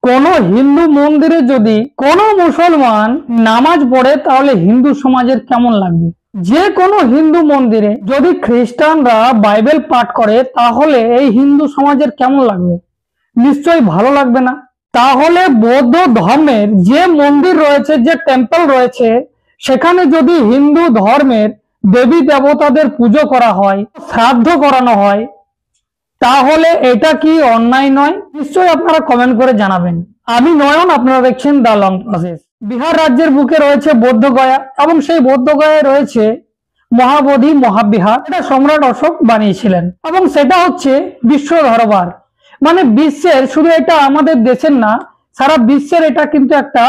কোনো হিন্দু মন্দিরে যদি কোনো মুসলমান নামাজ পড়ে তাহলে হিন্দু সমাজের কেমন লাগবে? যে কোনো হিন্দু মন্দিরে যদি খ্রিস্টানরা বাইবেল পাঠ করে তাহলে এই হিন্দু সমাজের কেমন লাগবে? নিশ্চয়ই ভালো লাগবে না। তাহলে বৌদ্ধ ধর্মের যে মন্দির রয়েছে, যে টেম্পল রয়েছে, সেখানে যদি হিন্দু ধর্মের দেবী দেবতাদের পুজো করা হয়, শ্রাদ্ধ করানো হয়, তাহলে এটা কি অন্যায় নয়? নিশ্চয়ই আপনারা কমেন্ট করে জানাবেন। আমি নয়ন, আপনারা দেখছেন দ্য লং প্রসেস। বিহার রাজ্যের বুকে রয়েছে বৌদ্ধগয়া এবং সেই বৌদ্ধগয়ায় রয়েছে মহাবোধি মহাবিহার। এটা সম্রাট অশোক বানিয়েছিলেন এবং সেটা হচ্ছে বিশ্ব দরবার, মানে বিশ্বের, শুধু এটা আমাদের দেশের না, সারা বিশ্বের এটা কিন্তু একটা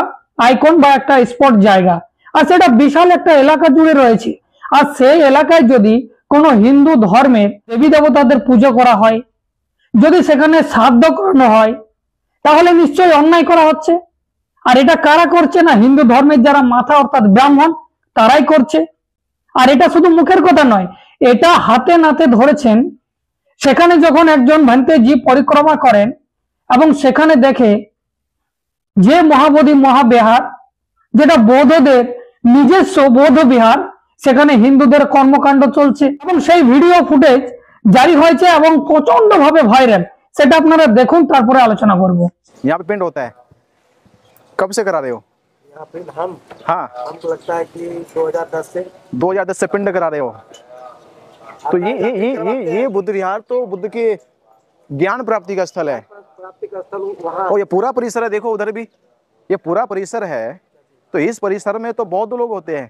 আইকন বা একটা স্পট জায়গা। আর সেটা বিশাল একটা এলাকা জুড়ে রয়েছে। আর সেই এলাকায় যদি কোনো হিন্দু ধর্মের দেবী দেবতাদের পুজো করা হয়, যদি সেখানে শ্রাদ্ধ করানো হয়, তাহলে নিশ্চয়ই অন্যায় করা হচ্ছে। আর এটা কারা করছে? না, হিন্দু ধর্মের যারা মাথা অর্থাৎ ব্রাহ্মণ, তারাই করছে। আর এটা শুধু মুখের কথা নয়, এটা হাতে নাতে ধরেছেন। সেখানে যখন একজন ভান্তেজি পরিক্রমা করেন এবং সেখানে দেখে যে মহাবোধি মহাবিহার, যেটা বৌদ্ধদের নিজস্ব বৌদ্ধ বিহার, সেখানে হিন্দুদের কর্মকাণ্ড চলছে এবং সেই ভিডিও ফুটেজ জারি হয়েছে এবং প্রচন্ড ভাবে ভাইরাল। সেটা আপনারা দেখুন, তারপরে আলোচনা করব। यहाँ पे पिंड होता है, कब से करा रहे हो? यहाँ पे हम हाँ, हमको लगता है कि 2010 से पिंड करा रहे हो। तो ये बुद्ध विहार तो बुद्ध के ज्ञान प्राप्ति का स्थल है। प्राप्ति का स्थल वहाँ और ये पूरा परिसर है, देखो उधर भी ये पूरा परिसर है। तो इस परिसर में तो बौद्ध लोग होते हैं।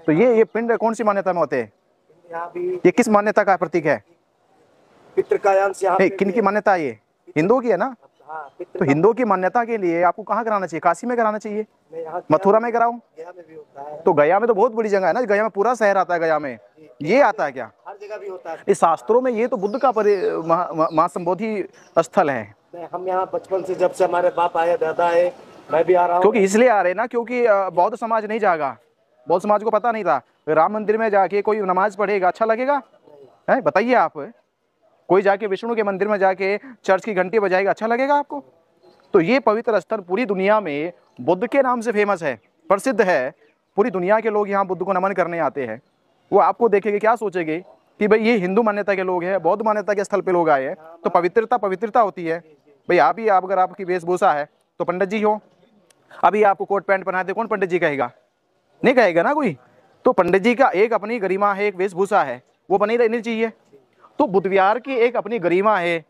तो ये पिंड कौन सी मान्यता में होते हैं? यहाँ भी ये किस मान्यता का प्रतीक है? पितृ का अंश यहाँ पे किन की मान्यता है? ये हिंदुओं की है ना? हाँ, पितृ तो हिंदुओं की मान्यता के लिए आपको कहाँ कराना चाहिए? काशी में कराना चाहिए, में यहाँ मथुरा में कराऊं? गया में भी होता है, तो गया में तो बहुत बड़ी जगह है ना, गया में पूरा शहर आता है। गया में ये आता है क्या? हर जगह भी होता है। इस शास्त्रों में ये तो बुद्ध का महासंबोधि स्थल है। हम यहाँ बचपन से, जब से हमारे बाप आए, दादा आए, मैं भी आ रहा हूँ। क्योंकि इसलिए आ रहे ना, क्योंकि बौद्ध समाज नहीं जागा। बौद्ध समाज को पता नहीं था राम मंदिर में जाके कोई नमाज पढ़ेगा अच्छा लगेगा? है, बताइए आप। कोई जाके विष्णु के मंदिर में जाके चर्च की घंटी बजाएगा, अच्छा लगेगा आपको? तो ये पवित्र स्थल पूरी दुनिया में बुद्ध के नाम से फेमस है, प्रसिद्ध है। पूरी दुनिया के लोग यहाँ बुद्ध को नमन करने आते हैं। वो आपको देखेंगे, क्या सोचेंगे कि भाई ये हिंदू मान्यता के लोग हैं, बौद्ध मान्यता के स्थल पे लोग आए हैं, तो पवित्रता होती है। भाई आप ही, अगर आपकी वेशभूषा है तो पंडित जी हो। अभी आपको कोट पैंट पहना दे, कौन पंडित जी कहेगा? नहीं कहेगा ना कोई। तो पंडित जी का एक अपनी गरिमा है, एक वेशभूषा है, वो बनी रहनी चाहिए। तो बुद्ध विहार की एक अपनी गरिमा है,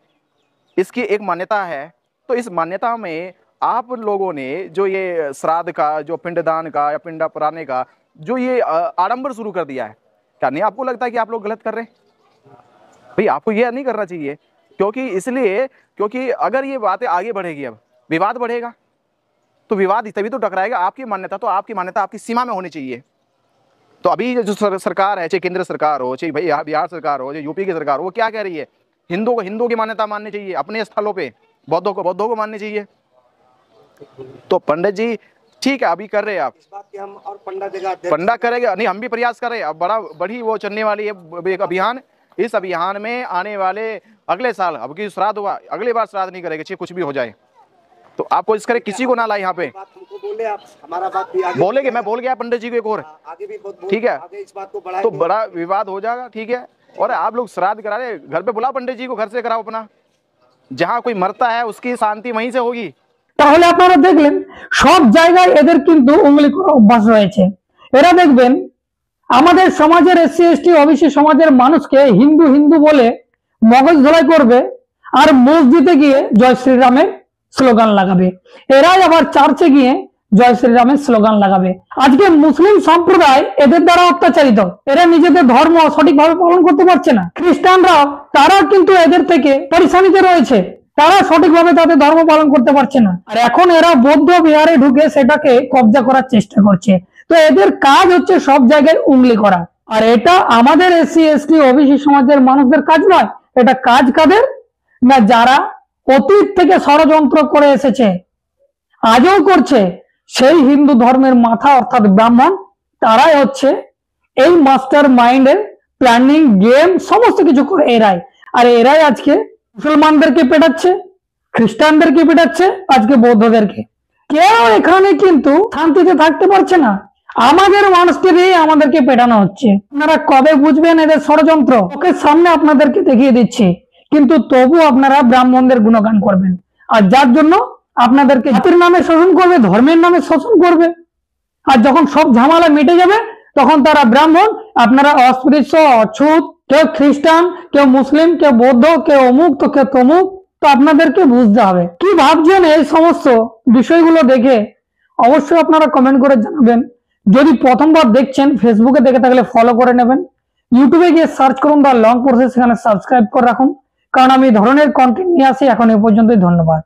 इसकी एक मान्यता है। तो इस मान्यता में आप लोगों ने जो ये श्राद्ध का, जो पिंडदान का या पिंडा पुराने का जो ये आडंबर शुरू कर दिया है, क्या नहीं आपको लगता है कि आप लोग गलत कर रहे हैं? भाई आपको ये नहीं करना चाहिए। क्योंकि अगर ये बातें आगे बढ़ेगी, अब विवाद बढ़ेगा, तो विवाद तभी तो टकराएगा। आपकी मान्यता आपकी सीमा में होनी चाहिए। तो अभी जो सरकार है, चाहे केंद्र सरकार हो, चाहे भाई बिहार सरकार हो, चाहे यूपी की सरकार हो, वो क्या कह रही है? हिंदुओं की मान्यता माननी चाहिए अपने स्थलों पे, बौद्धों को माननी चाहिए। तो पंडित जी ठीक है, अभी कर रहे हैं आप, इस बात की हम और पंडा करेंगे नहीं, हम भी प्रयास कर रहे हैं। अब बड़ी वो चलने वाली है एक अभियान। इस अभियान में आने वाले अगले साल, अब की श्राद्ध हुआ, अगली बार श्राद्ध नहीं करेंगे, चाहे कुछ भी हो जाए। तो आपको इस करे किसी को ना लाए यहाँ पे। बोले आप, हमारा बात भी आगे बोलेगे, मैं बोल गया पंडित जी को एक और, आगे भी ठीक है, आगे इस बात को बढ़ाएंगे। तो बड़ा विवाद हो जाएगा। ठीक है, और आप लोग श्राद्ध करा रहे, घर पे बुलाओ पंडित जी को, घर से कराओ अपना। जहाँ कोई मरता है उसकी शांति वहीं से होगी। তাহলে আপনারা দেখলেন সব জায়গায় এদের কিন্তু উঙ্গলি করা অভ্যাস রয়েছে। এরা দেখবেন আমাদের সমাজের এসসি এসটি ওবিসি সমাজের মানুষকে হিন্দু হিন্দু বলে মগজ ধোলাই করবে আর মসজিদে গিয়ে জয় শ্রীরামের স্লোগান লাগাবে। এরাই আবার চার্চে গিয়ে জয় শ্রীরামের স্লোগান লাগাবে। আজকে মুসলিম সম্প্রদায় এদের দ্বারা অত্যাচারিত, এরা নিজেদের ধর্ম সঠিকভাবে পালন করতে পারছে না। খ্রিস্টানরাও তারা কিন্তু এদের থেকে পরিশানিতে রয়েছে, তারা সঠিকভাবে তাদের ধর্ম পালন করতে পারছে না। আর এখন এরা বৌদ্ধ বিহারে ঢুকে সেটাকে কবজা করার চেষ্টা করছে। তো এদের কাজ হচ্ছে সব জায়গায় উঙ্গলি করা। আর এটা আমাদের এসসি এসটি ওবিসি সমাজের মানুষদের কাজ নয়। এটা কাজ কাদের? না, যারা অতীত থেকে ষড়যন্ত্র করে এসেছে, আজও করছে, সেই হিন্দু ধর্মের মাথা অর্থাৎ ব্রাহ্মণ, তারাই হচ্ছে এই মাস্টার মাইন্ডের প্ল্যানিং, গেম, সমস্ত কিছু করে এরাই। আর এরাই আজকে মুসলমানদেরকে পেটাচ্ছে, খ্রিস্টানদেরকে পেটাচ্ছে, আজকে বৌদ্ধদেরকে। কেউ এখানে কিন্তু শান্তিতে থাকতে পারছে না। আমাদের মানুষকে দিয়ে আমাদেরকে পেটানো হচ্ছে। আপনারা কবে বুঝবেন এদের ষড়যন্ত্র? চোখের সামনে আপনাদেরকে দেখিয়ে দিচ্ছি, কিন্তু তবু আপনারা ব্রাহ্মণদের গুণগান করবেন, আর যার জন্য আপনাদেরকে জাতির নামে শোষণ করবে, ধর্মের নামে শোষণ করবে। আর যখন সব ঝামেলা মিটে যাবে তখন তারা ব্রাহ্মণ, আপনারা অস্পৃশ্য, অছুত, কেউ খ্রিস্টান, কেউ মুসলিম, কেউ বৌদ্ধ, কেউ অমুক তো কেউ তমুক। তো আপনাদেরকে বুঝতে হবে কি ভাবছেন এই সমস্ত বিষয়গুলো দেখে। অবশ্যই আপনারা কমেন্ট করে জানাবেন। যদি প্রথমবার দেখছেন, ফেসবুকে দেখে থাকলে ফলো করে নেবেন। ইউটিউবে গিয়ে সার্চ করুন দ্য লং প্রসেস, সেখানে সাবস্ক্রাইব করে রাখুন, কারণ আমি এই ধরনের কন্টেন্ট নিয়ে আসি। এখন এ পর্যন্তই, ধন্যবাদ।